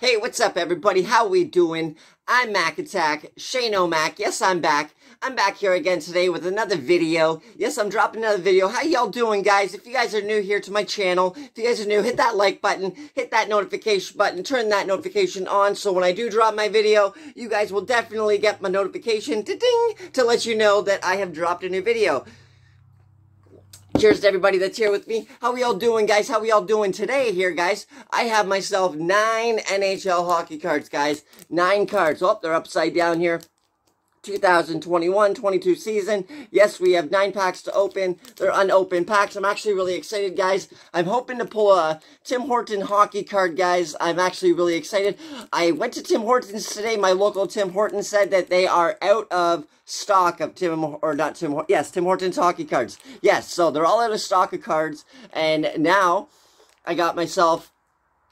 Hey, what's up, everybody? How we doing? I'm Mac Attack, Shane O'Mac. Yes, I'm back. I'm back here again today with another video. Yes, I'm dropping another video. How y'all doing, guys? If you guys are new here to my channel, if you guys are new, hit that like button, hit that notification button, turn that notification on, so when I do drop my video, you guys will definitely get my notification, ding, to let you know that I have dropped a new video. Cheers to everybody that's here with me. How we all doing, guys? How we all doing today here, guys? I have myself 9 NHL hockey cards, guys. 9 cards. Oh, they're upside down here. 2021-22 season. Yes, we have 9 packs to open. They're unopened packs. I'm actually really excited, guys. I'm hoping to pull a Tim Horton hockey card, guys. I'm actually really excited. I went to Tim Hortons today. My local Tim Hortons said that they are out of stock of Tim Hortons hockey cards. Yes, so they're all out of stock of cards. And now I got myself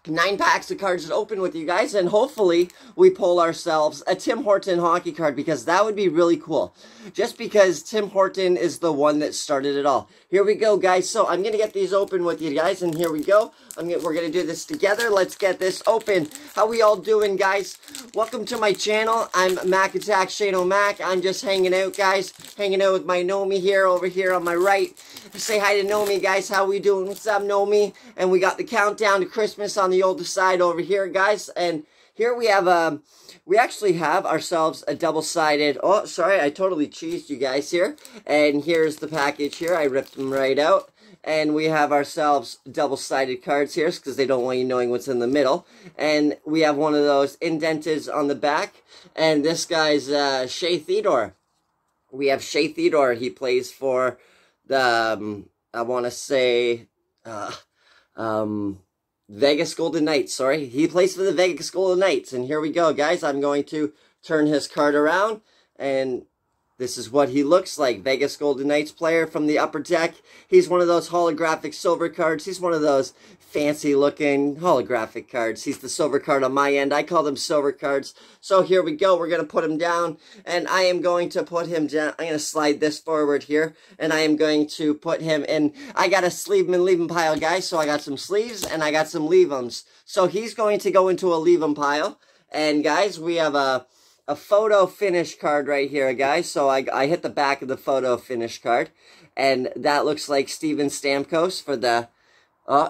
9 packs of cards to open with you guys, and hopefully we pull ourselves a Tim Horton hockey card, because that would be really cool. Just because Tim Horton is the one that started it all. Here we go, guys. So I'm going to get these open with you guys, and here we go. We're going to do this together. Let's get this open. How we all doing, guys? Welcome to my channel. I'm Mac Attack, Shane O'Mac. I'm just hanging out, guys. Hanging out with my Nomi here, over here on my right. Say hi to Nomi, guys. How we doing? What's up, Nomi? And we got the countdown to Christmas on the older side over here, guys. And here we have we actually have ourselves a double-sided. Oh, sorry, I totally cheesed you guys here. And here's the package here. I ripped them right out. And we have ourselves double-sided cards here, because they don't want you knowing what's in the middle. And we have one of those indented on the back. And this guy's Shea Theodore. We have Shea Theodore. He plays for the, I want to say, Vegas Golden Knights, sorry. He plays for the Vegas Golden Knights. And here we go, guys. I'm going to turn his card around, and this is what he looks like. Vegas Golden Knights player from the upper deck. He's one of those holographic silver cards. He's one of those fancy-looking holographic cards. He's the silver card on my end. I call them silver cards. So here we go. We're going to put him down, and I am going to put him down. I'm going to slide this forward here, and I am going to put him in. I got a SleeveM and LeaveM pile, guys, so I got some sleeves, and I got some LeaveMs. So he's going to go into a LeaveM pile, and guys, we have a photo finish card right here, guys. So I hit the back of the photo finish card, and that looks like Steven Stamkos for the,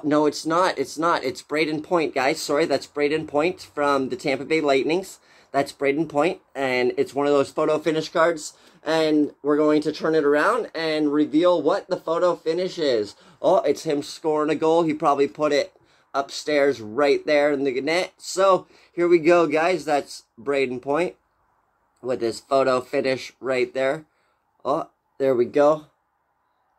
no, it's not. It's not. It's Braden Point, guys. Sorry, that's Braden Point from the Tampa Bay Lightnings. That's Braden Point, and it's one of those photo finish cards, and we're going to turn it around and reveal what the photo finish is. Oh, it's him scoring a goal. He probably put it upstairs right there in the net. So here we go, guys. That's Braden Point with his photo finish right there. Oh, there we go.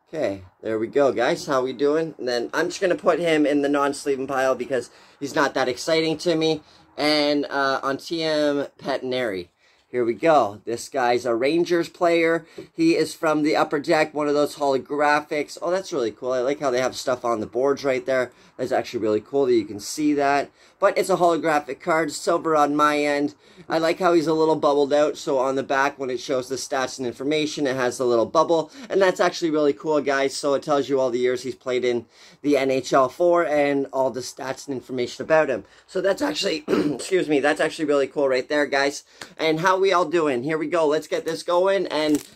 Okay, there we go, guys. How we doing? And then I'm just going to put him in the non-sleeving pile because he's not that exciting to me. And on TM Pettinari. Here we go. This guy's a Rangers player. He is from the upper deck, one of those holographics. Oh, that's really cool. I like how they have stuff on the boards right there. That's actually really cool that you can see that. But it's a holographic card, silver on my end. I like how he's a little bubbled out, so on the back, when it shows the stats and information, it has a little bubble. And that's actually really cool, guys. So it tells you all the years he's played in the NHL for and all the stats and information about him. So that's actually, excuse me, that's actually really cool right there, guys. And how we all doing? Here we go. Let's get this going, and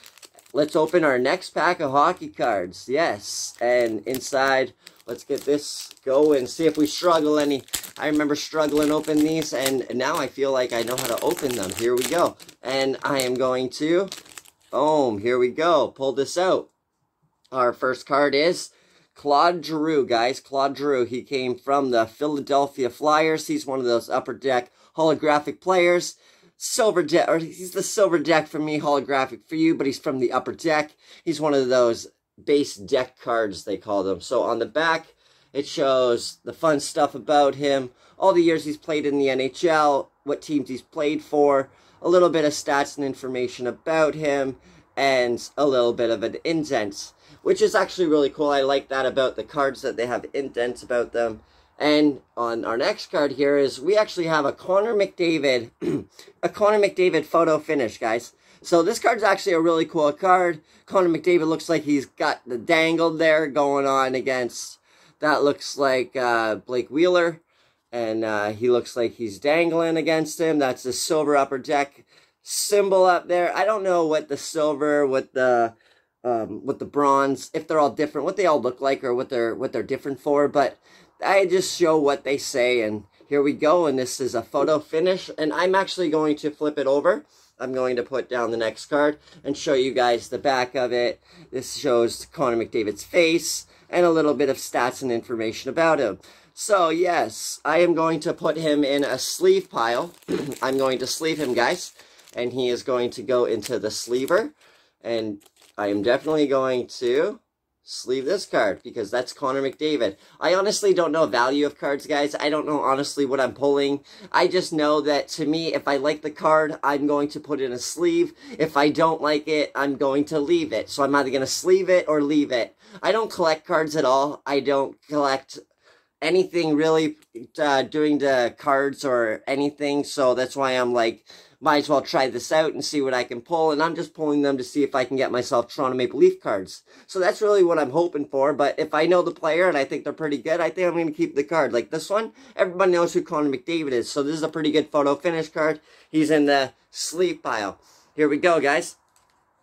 let's open our next pack of hockey cards. Yes, and inside, let's get this going. See if we struggle any. I remember struggling open these, and now I feel like I know how to open them. Here we go. And I am going to, boom, here we go. Pull this out. Our first card is Claude Giroux, guys. Claude Giroux. He came from the Philadelphia Flyers. He's one of those upper deck holographic players. Silver deck, or he's the silver deck for me, holographic for you, but he's from the upper deck. He's one of those base deck cards, they call them. So on the back, it shows the fun stuff about him, all the years he's played in the NHL, what teams he's played for, a little bit of stats and information about him, and a little bit of an indent, which is actually really cool. I like that about the cards, that they have indents about them. And on our next card here is, we actually have a Connor McDavid, a Connor McDavid photo finish, guys. So this card's actually a really cool card. Connor McDavid looks like he's got the dangle there going on against, that looks like Blake Wheeler. And he looks like he's dangling against him. That's the silver Upper Deck symbol up there. I don't know what the silver, what the bronze, if they're all different, what they all look like, or what they're different for, but I just show what they say. And here we go, and this is a photo finish, and I'm actually going to flip it over. I'm going to put down the next card and show you guys the back of it. This shows Connor McDavid's face and a little bit of stats and information about him. So yes, I am going to put him in a sleeve pile. I'm going to sleeve him, guys, and he is going to go into the sleever, and I am definitely going to sleeve this card because that's Connor McDavid. I honestly don't know value of cards, guys. I don't know honestly what I'm pulling. I just know that to me, if I like the card, I'm going to put it in a sleeve. If I don't like it, I'm going to leave it. So I'm either going to sleeve it or leave it. I don't collect cards at all. I don't collect anything really doing the cards or anything. So that's why I'm like, might as well try this out and see what I can pull. And I'm just pulling them to see if I can get myself Toronto Maple Leaf cards. So that's really what I'm hoping for. But if I know the player and I think they're pretty good, I think I'm going to keep the card. Like this one, everybody knows who Connor McDavid is. So this is a pretty good photo finish card. He's in the sleeve pile. Here we go, guys.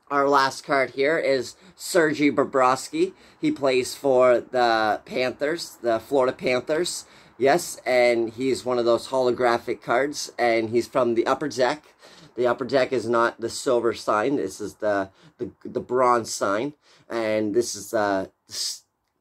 Our last card here is Sergei Bobrovsky. He plays for the Panthers, the Florida Panthers. Yes, and he's one of those holographic cards, and he's from the Upper Deck. The Upper Deck is not the silver sign. This is the bronze sign, and this is the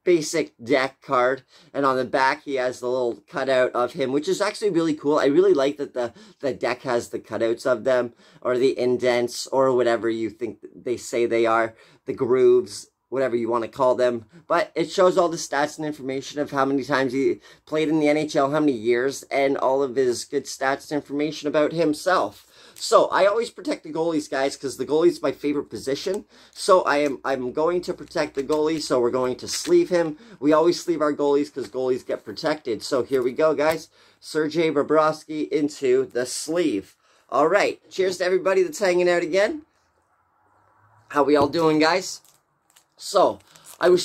basic deck card. And on the back, he has the little cutout of him, which is actually really cool. I really like that the deck has the cutouts of them, or the indents, or whatever you think they say they are, the grooves, whatever you want to call them. But it shows all the stats and information of how many times he played in the NHL, how many years, and all of his good stats and information about himself. So I always protect the goalies, guys, because the goalie is my favorite position. So I'm going to protect the goalie, so we're going to sleeve him. We always sleeve our goalies because goalies get protected. So here we go, guys. Sergei Bobrovsky into the sleeve. All right. Cheers to everybody that's hanging out again. How we all doing, guys? So, I was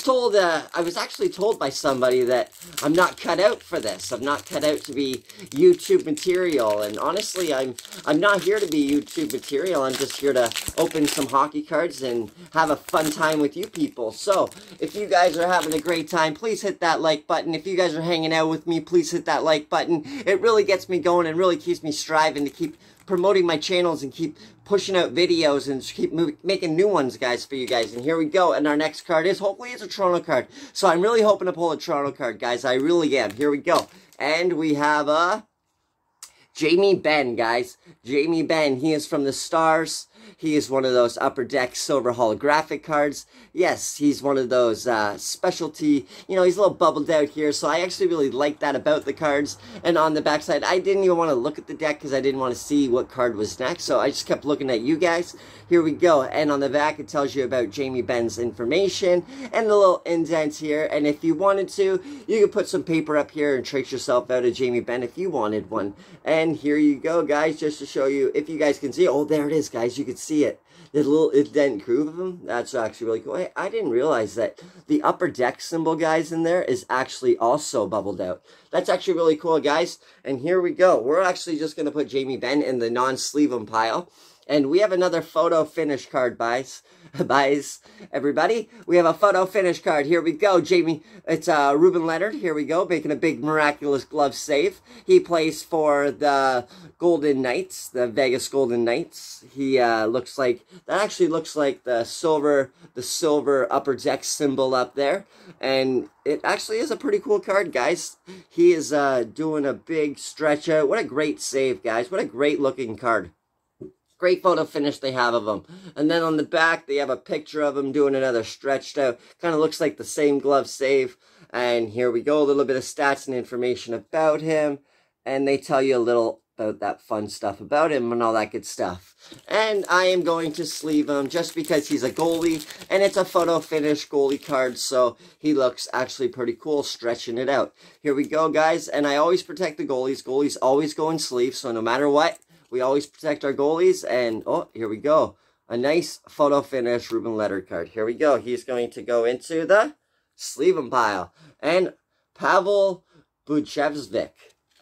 actually told by somebody that I'm not cut out for this. I'm not cut out to be YouTube material. And honestly, I'm not here to be YouTube material. I'm just here to open some hockey cards and have a fun time with you people. So, if you guys are having a great time, please hit that like button. If you guys are hanging out with me, please hit that like button. It really gets me going and really keeps me striving to keep promoting my channels and keep pushing out videos and keep making new ones, guys, for you guys. And here we go. And our next card is, hopefully it's a Toronto card. So I'm really hoping to pull a Toronto card, guys. I really am. Here we go. And we have a Jamie Benn, guys. Jamie Benn. He is from the Stars. He is one of those Upper Deck silver holographic cards. Yes, he's one of those specialty, you know, he's a little bubbled out here, so I actually really like that about the cards. And on the backside, I didn't even want to look at the deck because I didn't want to see what card was next, so I just kept looking at you guys. Here we go, and on the back, it tells you about Jamie Benn's information and the little indent here, and if you wanted to, you could put some paper up here and trace yourself out of Jamie Benn if you wanted one. And here you go, guys, just to show you, if you guys can see, oh, there it is, guys, you can see it. The little indent groove of them, that's actually really cool. I didn't realize that the Upper Deck symbol, guys, in there is actually also bubbled out. That's actually really cool, guys. And here we go. We're actually just going to put Jamie Benn in the non-SleeveM pile. And we have another photo finish card, guys. Everybody. We have a photo finish card. Here we go, Jamie. It's Ruben Leonard. Here we go, making a big miraculous glove save. He plays for the Golden Knights, the Vegas Golden Knights. He looks like, that actually looks like the silver Upper Deck symbol up there. And it actually is a pretty cool card, guys. He is doing a big stretch out. What a great save, guys. What a great looking card. Great photo finish they have of him. And then on the back, they have a picture of him doing another stretched out. Kind of looks like the same glove save. And here we go, a little bit of stats and information about him. And they tell you a little about that fun stuff about him and all that good stuff. And I am going to sleeve him just because he's a goalie. And it's a photo finish goalie card. So he looks actually pretty cool stretching it out. Here we go, guys. And I always protect the goalies. Goalies always go in sleeves. So no matter what, we always protect our goalies, and, oh, here we go. A nice photo finish Ruben Leonard card. Here we go. He's going to go into the SleeveM pile. And Pavel Buchnevich.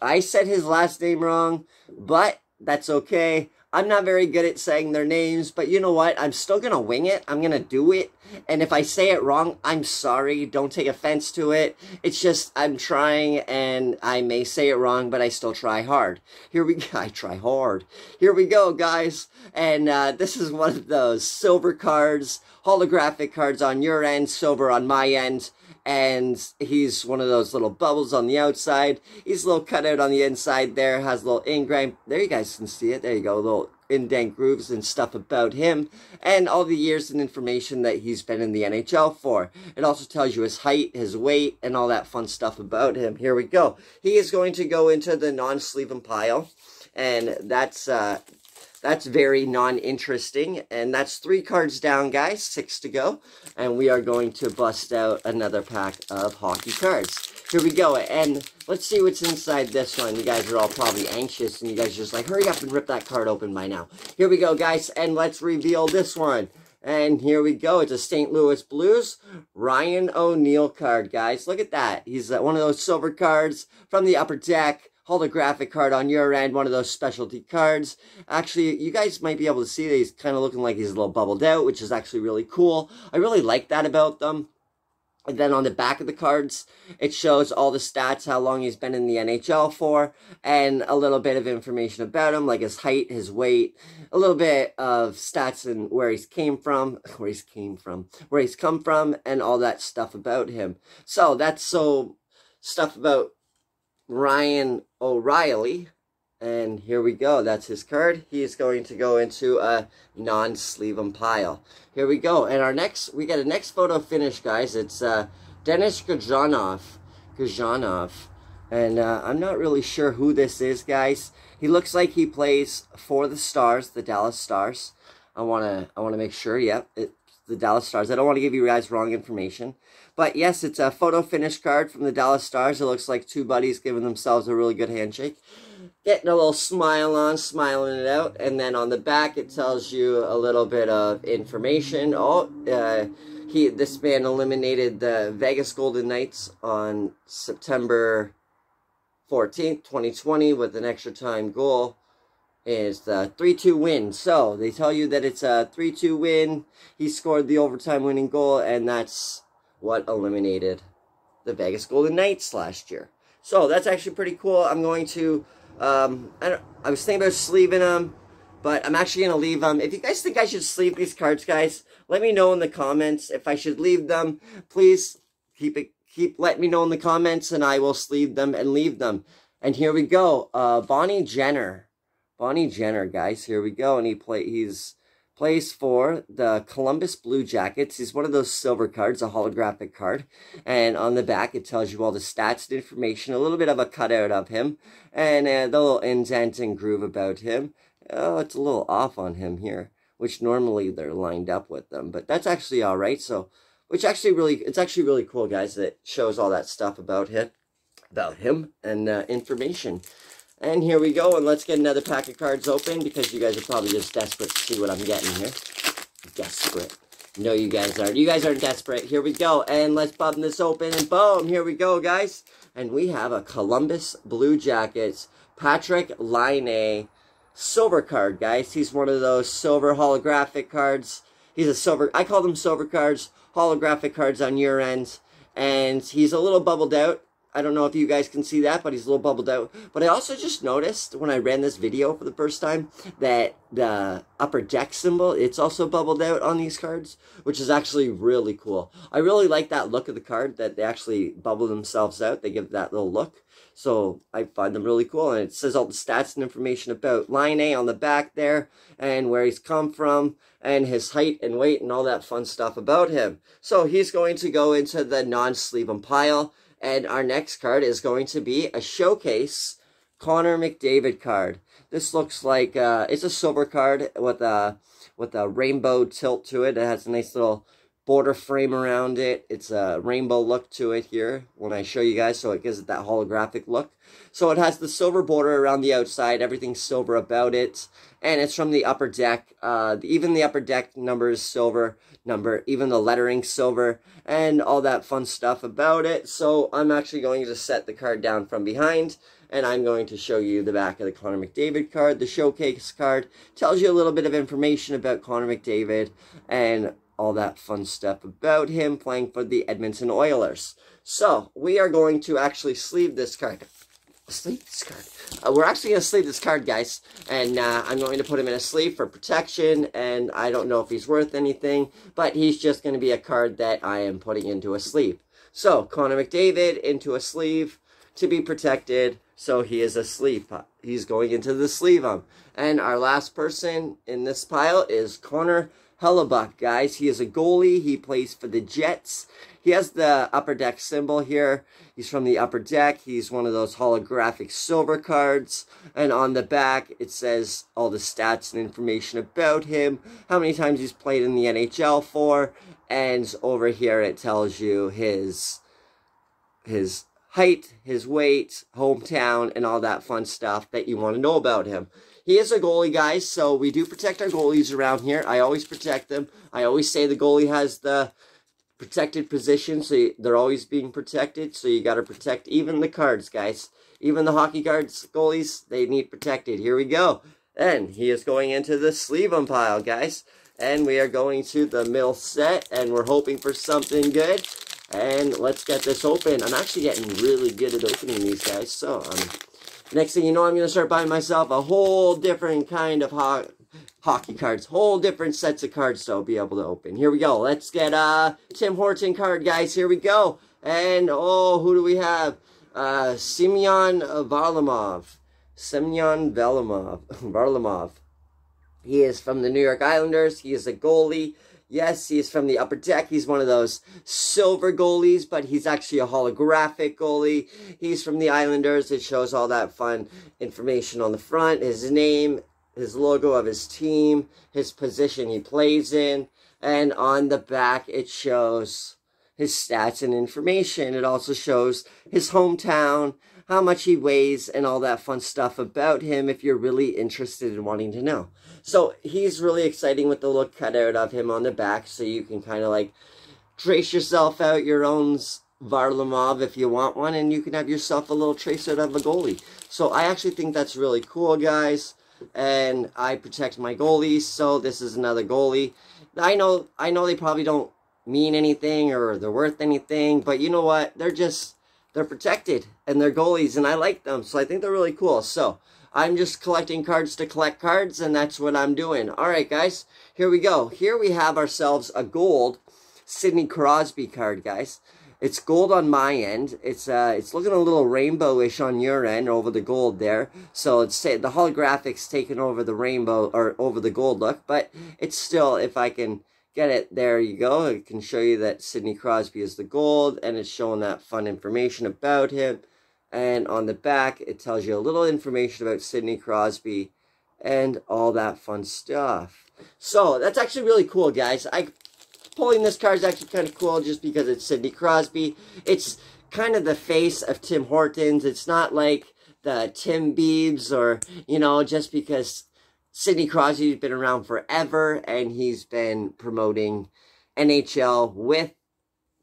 I said his last name wrong, but that's okay. I'm not very good at saying their names, but you know what? I'm still going to wing it. I'm going to do it. And if I say it wrong, I'm sorry. Don't take offense to it. It's just I'm trying, and I may say it wrong, but I still try hard. Here we go. I try hard. Here we go, guys. And this is one of those silver cards, holographic cards on your end, silver on my end. And he's one of those little bubbles on the outside. He's a little cutout on the inside there. Has a little ingrain. There, you guys can see it. There you go. Little indent grooves and stuff about him. And all the years and information that he's been in the NHL for. It also tells you his height, his weight, and all that fun stuff about him. Here we go. He is going to go into the non-SleeveM pile. And that's very non-interesting. And that's 3 cards down, guys. 6 to go. And we are going to bust out another pack of hockey cards. Here we go. And let's see what's inside this one. You guys are all probably anxious. And you guys are just like, hurry up and rip that card open by now. Here we go, guys. And let's reveal this one. And here we go. It's a St. Louis Blues Ryan O'Neal card, guys. Look at that. He's one of those silver cards from the upper deck. Holographic card on your end, one of those specialty cards. Actually, you guys might be able to see that he's kind of looking like he's a little bubbled out, which is actually really cool. I really like that about them. And then on the back of the cards, it shows all the stats, how long he's been in the NHL for, and a little bit of information about him, like his height, his weight, a little bit of stats and where he's come from, and all that stuff about him. So that's stuff about Ryan O'Reilly, and here we go. That's his card. He is going to go into a non-SleeveM pile. Here we go. And we got a next photo finish, guys. It's Denis Guzhanov, and I'm not really sure who this is, guys. He looks like he plays for the Stars, the Dallas Stars. I wanna make sure. Yep, it's the Dallas Stars. I don't want to give you guys wrong information. But yes, it's a photo finish card from the Dallas Stars. It looks like 2 buddies giving themselves a really good handshake. Getting a little smile on, smiling it out. And then on the back, it tells you a little bit of information. Oh, this man eliminated the Vegas Golden Knights on September 14th, 2020 with an extra time goal. Is the 3-2 win. So, they tell you that it's a 3-2 win. He scored the overtime winning goal, and that's what eliminated the Vegas Golden Knights last year. So, that's actually pretty cool. I'm going to, I was thinking about sleeving them, but I'm actually going to leave them. If you guys think I should sleeve these cards, guys, let me know in the comments. If I should leave them, please let me know in the comments, and I will sleeve them and leave them. And here we go. Bonnie Jenner, guys. Here we go. And he plays for the Columbus Blue Jackets. He's one of those silver cards, a holographic card. And on the back, it tells you all the stats and information, a little bit of a cutout of him, and the little indent and groove about him. Oh, it's a little off on him here, which normally they're lined up with them, but that's actually all right. So, it's actually really cool, guys, that it shows all that stuff about him and information. And here we go, and let's get another pack of cards open, because you guys are probably just desperate to see what I'm getting here. Desperate. No, you guys aren't. You guys aren't desperate. Here we go, and let's button this open, and boom, here we go, guys. And we have a Columbus Blue Jackets Patrick Laine silver card, guys. He's one of those silver holographic cards. He's a silver, I call them silver cards, holographic cards on your end. And he's a little bubbled out. I don't know if you guys can see that, but he's a little bubbled out. But I also just noticed when I ran this video for the first time that the upper deck symbol, it's also bubbled out on these cards, which is actually really cool. I really like that look of the card, that they actually bubble themselves out. They give that little look. So I find them really cool. And it says all the stats and information about Laine on the back there, and where he's come from, and his height and weight, and all that fun stuff about him. So he's going to go into the non-SleeveM pile. And our next card is going to be a Showcase Connor McDavid card. This looks like it's a silver card with a rainbow tilt to it. It has a nice little border frame around it. It's a rainbow look to it here when I show you guys, so it gives it that holographic look. So it has the silver border around the outside. Everything's silver about it. And it's from the upper deck. Even the upper deck number is silver. Even the lettering silver. And all that fun stuff about it. So I'm actually going to set the card down from behind. And I'm going to show you the back of the Connor McDavid card. The showcase card tells you a little bit of information about Connor McDavid and all that fun stuff about him playing for the Edmonton Oilers. So, we are going to actually sleeve this card. We're actually going to sleeve this card, guys. And I'm going to put him in a sleeve for protection. And I don't know if he's worth anything, but he's just going to be a card that I am putting into a sleeve. So, Connor McDavid into a sleeve to be protected. So, he is a sleeve. He's going into the SleeveM. And our last person in this pile is Connor Hellebuyck, guys. He is a goalie. He plays for the Jets. He has the Upper Deck symbol here. He's from the Upper Deck. He's one of those holographic silver cards. And on the back, it says all the stats and information about him, how many times he's played in the NHL for, and over here it tells you his height, his weight, hometown, and all that fun stuff that you want to know about him. He is a goalie, guys, so we do protect our goalies around here. I always protect them. I always say the goalie has the protected position, so they're always being protected, so you got to protect even the cards, guys. Even the hockey cards, goalies, they need protected. Here we go. And he is going into the SleeveM pile, guys. And we are going to the mill set, and we're hoping for something good. And let's get this open. I'm actually getting really good at opening these, guys, so next thing you know, I'm going to start buying myself a whole different kind of hockey cards. Whole different sets of cards to I'll be able to open. Here we go. Let's get a Tim Horton card, guys. Here we go. And, oh, who do we have? Semyon Varlamov. Varlamov. He is from the New York Islanders. He is a goalie. Yes, he is from the Upper Deck. He's one of those silver goalies, but he's actually a holographic goalie. He's from the Islanders. It shows all that fun information on the front. His name, his logo of his team, his position he plays in. And on the back, it shows his stats and information. It also shows his hometown, how much he weighs, and all that fun stuff about him if you're really interested in wanting to know. So he's really exciting with the look cut out of him on the back, so you can kind of like trace yourself out your own Varlamov if you want one, and you can have yourself a little trace out of a goalie. So I actually think that's really cool, guys, and I protect my goalies, so this is another goalie. I know they probably don't mean anything or they're worth anything, but you know what? They're protected, and they're goalies, and I like them, so I think they're really cool. So I'm just collecting cards to collect cards, and that's what I'm doing. All right, guys, here we go. Here we have ourselves a gold Sidney Crosby card, guys. It's gold on my end. It's looking a little rainbowish on your end over the gold there. So it's the holographics taking over the rainbow or over the gold look, but it's still, if I can get it, there you go. It can show you that Sidney Crosby is the gold, and it's showing that fun information about him. And on the back, it tells you a little information about Sidney Crosby and all that fun stuff. So that's actually really cool, guys. Pulling this card is actually kind of cool just because it's Sidney Crosby. It's kind of the face of Tim Hortons. It's not like the Tim Biebs or, you know, just because Sidney Crosby's been around forever, and he's been promoting NHL with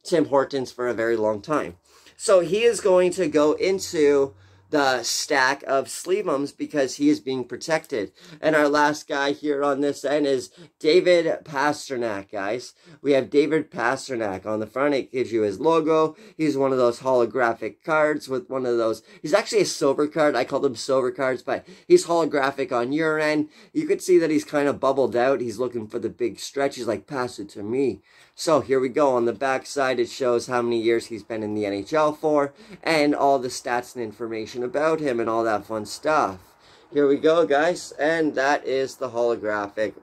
Tim Hortons for a very long time. So he is going to go into the stack of SleeveMs because he is being protected. And our last guy here on this end is David Pastrnak, guys. We have David Pastrnak on the front. It gives you his logo. He's one of those holographic cards with one of those. He's actually a silver card. I call them silver cards, but he's holographic on your end. You could see that he's kind of bubbled out. He's looking for the big stretch. He's like, pass it to me. So here we go. On the back side, it shows how many years he's been in the NHL for and all the stats and information about him and all that fun stuff. Here we go, guys. And that is the holographic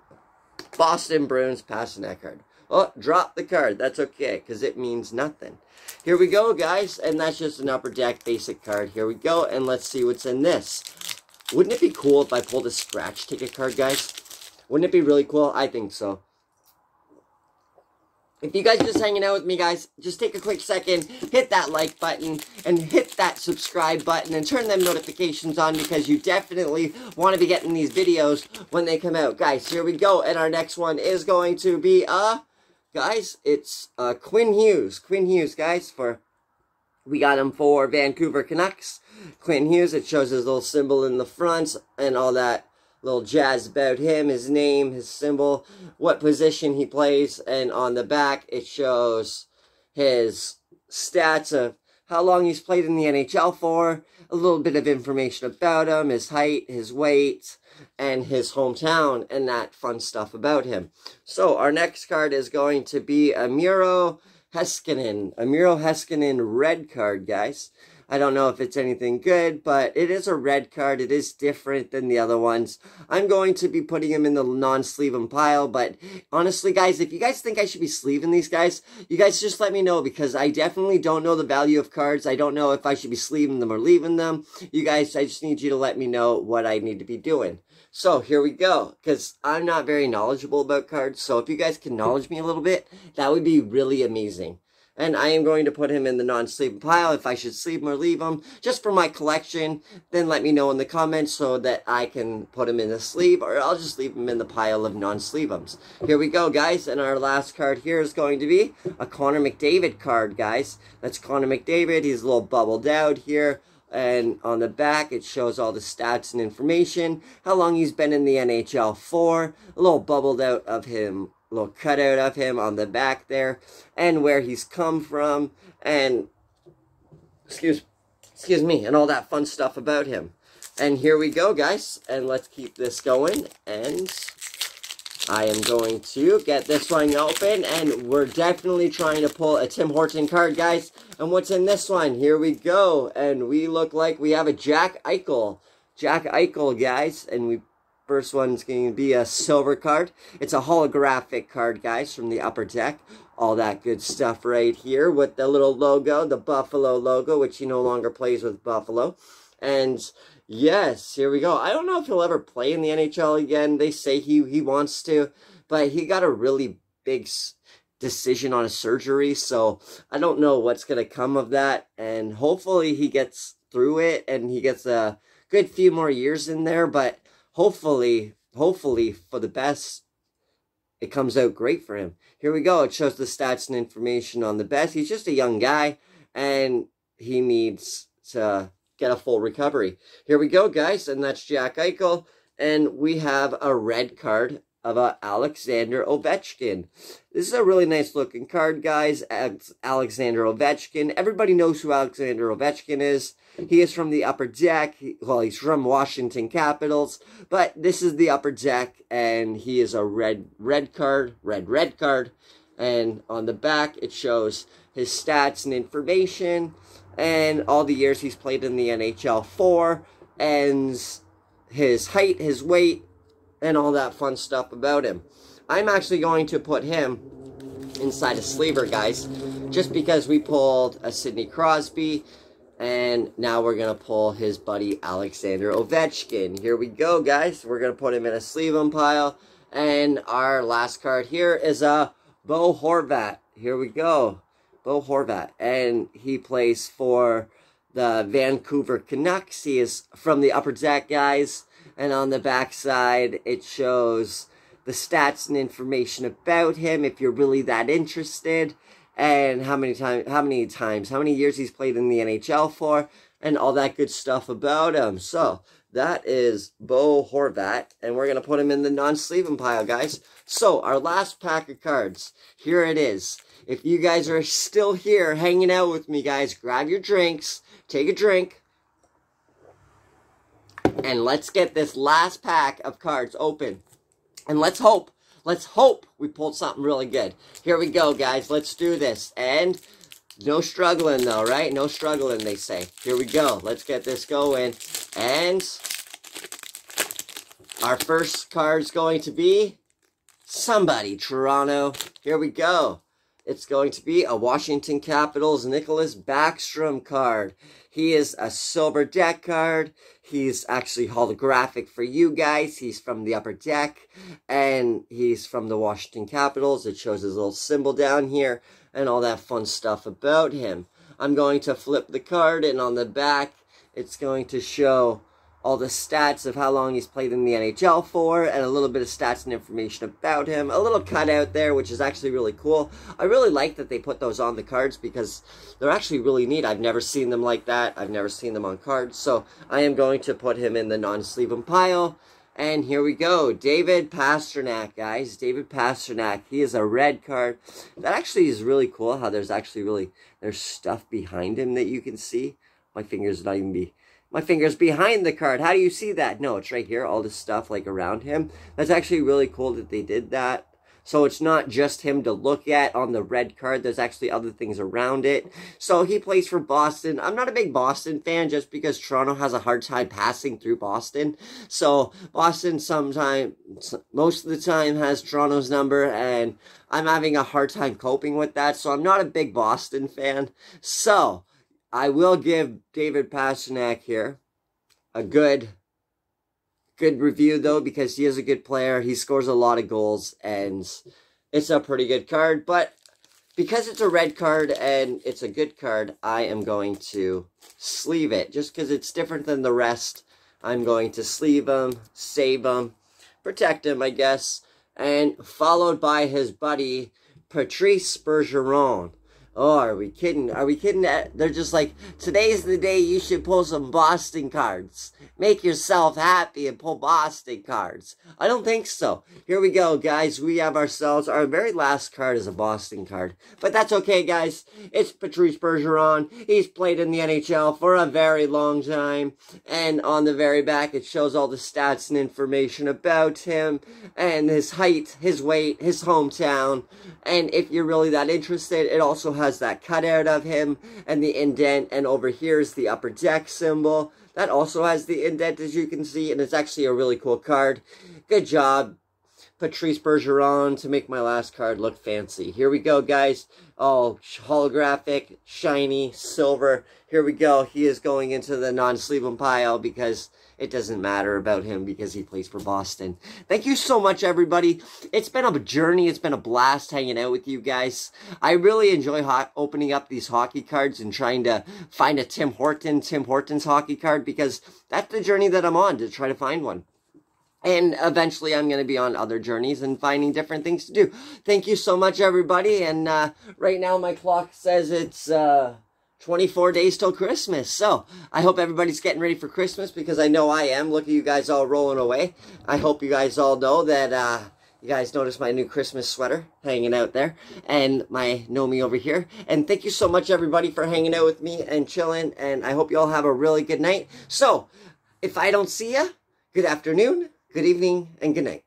Boston Bruins Pastrnak card. Oh, drop the card. That's okay, because it means nothing. Here we go, guys. And that's just an Upper Deck basic card. Here we go. And let's see what's in this. Wouldn't it be cool if I pulled a scratch ticket card, guys? Wouldn't it be really cool? I think so. If you guys are just hanging out with me, guys, just take a quick second, hit that like button, and hit that subscribe button, and turn them notifications on, because you definitely want to be getting these videos when they come out. Guys, here we go, and our next one is going to be, guys, it's Quinn Hughes. Quinn Hughes, guys, for We got him for Vancouver Canucks. Quinn Hughes, it shows his little symbol in the front and all that little jazz about him, his name, his symbol, what position he plays, and on the back it shows his stats of how long he's played in the NHL for, a little bit of information about him, his height, his weight, and his hometown, and that fun stuff about him. So our next card is going to be a Miro Heiskanen red card, guys. I don't know if it's anything good, but it is a red card. It is different than the other ones. I'm going to be putting him in the non-sleeve-em pile, but honestly, guys, if you guys think I should be sleeving these guys, you guys just let me know, because I definitely don't know the value of cards. I don't know if I should be sleeving them or leaving them. You guys, I just need you to let me know what I need to be doing. So here we go, because I'm not very knowledgeable about cards, so if you guys can knowledge me a little bit, that would be really amazing. And I am going to put him in the non-sleeve pile. If I should sleeve him or leave him, just for my collection, then let me know in the comments so that I can put him in the sleeve, or I'll just leave him in the pile of non-sleeve-ems. Here we go, guys, and our last card here is going to be a Connor McDavid card, guys. That's Connor McDavid. He's a little bubbled out here. And on the back, it shows all the stats and information, how long he's been in the NHL for, a little bubbled out of him, a little cutout of him on the back there, and where he's come from, and, excuse me, and all that fun stuff about him. And here we go, guys, and let's keep this going, and I am going to get this one open, and we're definitely trying to pull a Tim Horton card, guys. And what's in this one? Here we go, and we look like we have a Jack Eichel. Jack Eichel, guys, and first one's going to be a silver card. It's a holographic card, guys, from the Upper Deck. All that good stuff right here with the little logo, the Buffalo logo, which he no longer plays with Buffalo. And yes, here we go. I don't know if he'll ever play in the NHL again. They say he wants to, but he got a really big decision on a surgery, so I don't know what's going to come of that. And hopefully he gets through it and he gets a good few more years in there, but hopefully for the best, it comes out great for him. Here we go. It shows the stats and information on the best. He's just a young guy, and he needs to get a full recovery. Here we go, guys, and that's Jack Eichel, and we have a red card of Alexander Ovechkin. This is a really nice looking card, guys. Alexander Ovechkin. Everybody knows who Alexander Ovechkin is. He is from the Upper Deck. He's from Washington Capitals, but this is the Upper Deck, and he is a red card. And on the back, it shows his stats and information, and all the years he's played in the NHL for, and his height, his weight, and all that fun stuff about him. I'm actually going to put him inside a sleever, guys, just because we pulled a Sidney Crosby, and now we're going to pull his buddy Alexander Ovechkin. Here we go, guys. We're going to put him in a sleeve-em pile, and our last card here is a Bo Horvat. Here we go. Bo Horvat, and he plays for the Vancouver Canucks. He is from the Upper Deck, guys. And on the back side, it shows the stats and information about him, if you're really that interested, and how many years he's played in the NHL for, and all that good stuff about him. So that is Bo Horvat, and we're going to put him in the non-sleeve-em pile, guys. So our last pack of cards, here it is. If you guys are still here hanging out with me, guys, grab your drinks, take a drink, and let's get this last pack of cards open. And let's hope we pulled something really good. Here we go, guys. Let's do this. And no struggling, though, right? No struggling, they say. Here we go. Let's get this going. And our first card's going to be somebody, Toronto. Here we go. It's going to be a Washington Capitals Nicholas Backstrom card. He is a silver deck card. He's actually holographic for you guys. He's from the Upper Deck, and he's from the Washington Capitals. It shows his little symbol down here and all that fun stuff about him. I'm going to flip the card, and on the back, it's going to show all the stats of how long he's played in the NHL for, and a little bit of stats and information about him. A little cutout there, which is actually really cool. I really like that they put those on the cards because they're actually really neat. I've never seen them like that. I've never seen them on cards. So I am going to put him in the non-SleeveM pile. And here we go. David Pastrnak, guys. David Pastrnak. He is a red card. That actually is really cool how there's stuff behind him that you can see. My finger's behind the card. How do you see that? No, it's right here. All this stuff like around him. That's actually really cool that they did that. So it's not just him to look at on the red card. There's actually other things around it. So he plays for Boston. I'm not a big Boston fan just because Toronto has a hard time passing through Boston. So Boston most of the time has Toronto's number, and I'm having a hard time coping with that. So I'm not a big Boston fan. So I will give David Pastrnak here a good review, though, because he is a good player. He scores a lot of goals, and it's a pretty good card. But because it's a red card and it's a good card, I am going to sleeve it. Just because it's different than the rest, I'm going to sleeve him, save him, protect him, I guess. And followed by his buddy, Patrice Bergeron. Oh, are we kidding? Are we kidding? They're just like, today's the day you should pull some Boston cards. Make yourself happy and pull Boston cards. I don't think so. Here we go, guys. We have ourselves, our very last card is a Boston card. But that's okay, guys. It's Patrice Bergeron. He's played in the NHL for a very long time. And on the very back, it shows all the stats and information about him. And his height, his weight, his hometown. And if you're really that interested, it also has that cutout of him and the indent, and over here is the upper deck symbol that also has the indent, as you can see, and it's actually a really cool card. Good job, Patrice Bergeron, to make my last card look fancy. Here we go, guys. Oh, holographic, shiny, silver. Here we go. He is going into the non-SleeveM pile because it doesn't matter about him because he plays for Boston. Thank you so much, everybody. It's been a journey. It's been a blast hanging out with you guys. I really enjoy opening up these hockey cards and trying to find a Tim Hortons hockey card, because that's the journey that I'm on, to try to find one. And eventually I'm going to be on other journeys and finding different things to do. Thank you so much, everybody. And right now my clock says it's 24 days till Christmas. So I hope everybody's getting ready for Christmas, because I know I am. Look at you guys all rolling away. I hope you guys all know that you guys noticed my new Christmas sweater hanging out there, and my Nomi over here. And thank you so much, everybody, for hanging out with me and chilling. And I hope you all have a really good night. So if I don't see ya, good afternoon, good evening, and good night.